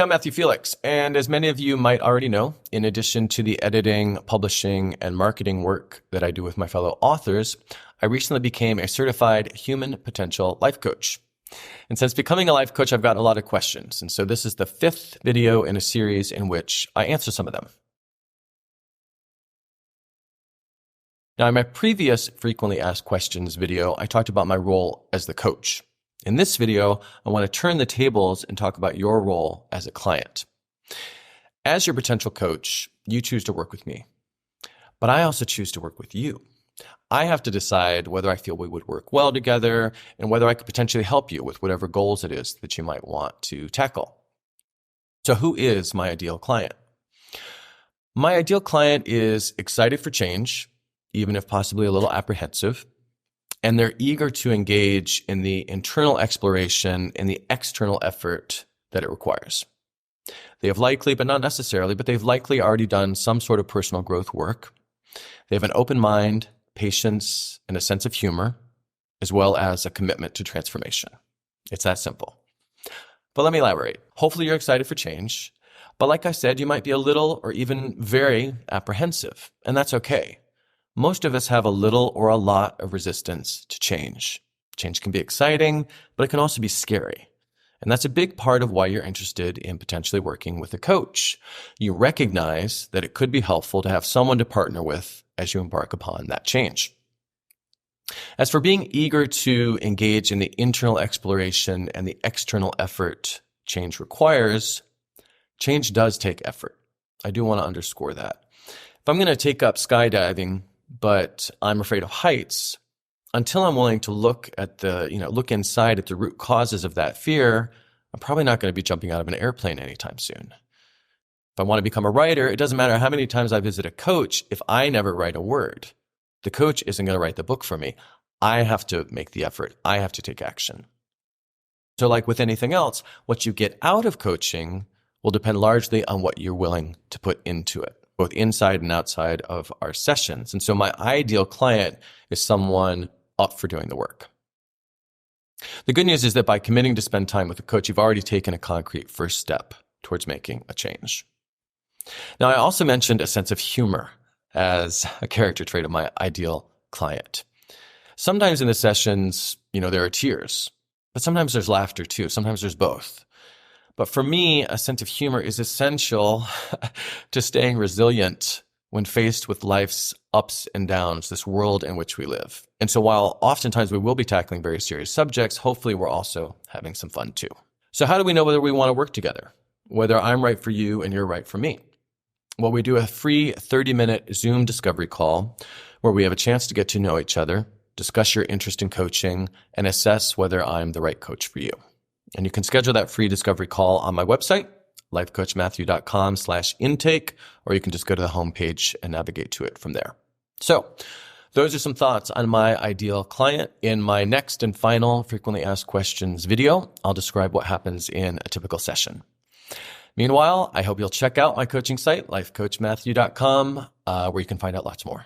I'm Matthew Félix, and as many of you might already know, in addition to the editing, publishing, and marketing work that I do with my fellow authors, I recently became a certified human potential life coach. And since becoming a life coach, I've gotten a lot of questions, and so this is the 5th video in a series in which I answer some of them. Now, in my previous frequently asked questions video, I talked about my role as the coach. In this video, I want to turn the tables and talk about your role as a client. As your potential coach, you choose to work with me, but I also choose to work with you. I have to decide whether I feel we would work well together and whether I could potentially help you with whatever goals it is that you might want to tackle. So who is my ideal client? My ideal client is excited for change, even if possibly a little apprehensive, and they're eager to engage in the internal exploration and the external effort that it requires. They have likely, but not necessarily, but they've likely already done some sort of personal growth work. They have an open mind, patience, and a sense of humor, as well as a commitment to transformation. It's that simple. But let me elaborate. Hopefully you're excited for change, but like I said, you might be a little or even very apprehensive, and that's okay. Most of us have a little or a lot of resistance to change. Change can be exciting, but it can also be scary. And that's a big part of why you're interested in potentially working with a coach. You recognize that it could be helpful to have someone to partner with as you embark upon that change. As for being eager to engage in the internal exploration and the external effort change requires, change does take effort. I do want to underscore that. If I'm going to take up skydiving, but I'm afraid of heights, until I'm willing to look inside at the root causes of that fear, I'm probably not going to be jumping out of an airplane anytime soon. If I want to become a writer, it doesn't matter how many times I visit a coach. If I never write a word, the coach isn't going to write the book for me. I have to make the effort. I have to take action. So like with anything else, what you get out of coaching will depend largely on what you're willing to put into it, both inside and outside of our sessions. And so my ideal client is someone up for doing the work. The good news is that by committing to spend time with a coach, you've already taken a concrete first step towards making a change. Now, I also mentioned a sense of humor as a character trait of my ideal client. Sometimes in the sessions, there are tears, but sometimes there's laughter too. Sometimes there's both. But for me, a sense of humor is essential to staying resilient when faced with life's ups and downs, this world in which we live. And so while oftentimes we will be tackling very serious subjects, hopefully we're also having some fun too. So how do we know whether we want to work together? Whether I'm right for you and you're right for me? Well, we do a free 30-minute Zoom discovery call where we have a chance to get to know each other, discuss your interest in coaching, and assess whether I'm the right coach for you. And you can schedule that free discovery call on my website, lifecoachmatthew.com/intake, or you can just go to the homepage and navigate to it from there. So those are some thoughts on my ideal client. In my next and final frequently asked questions video, I'll describe what happens in a typical session. Meanwhile, I hope you'll check out my coaching site, lifecoachmatthew.com, where you can find out lots more.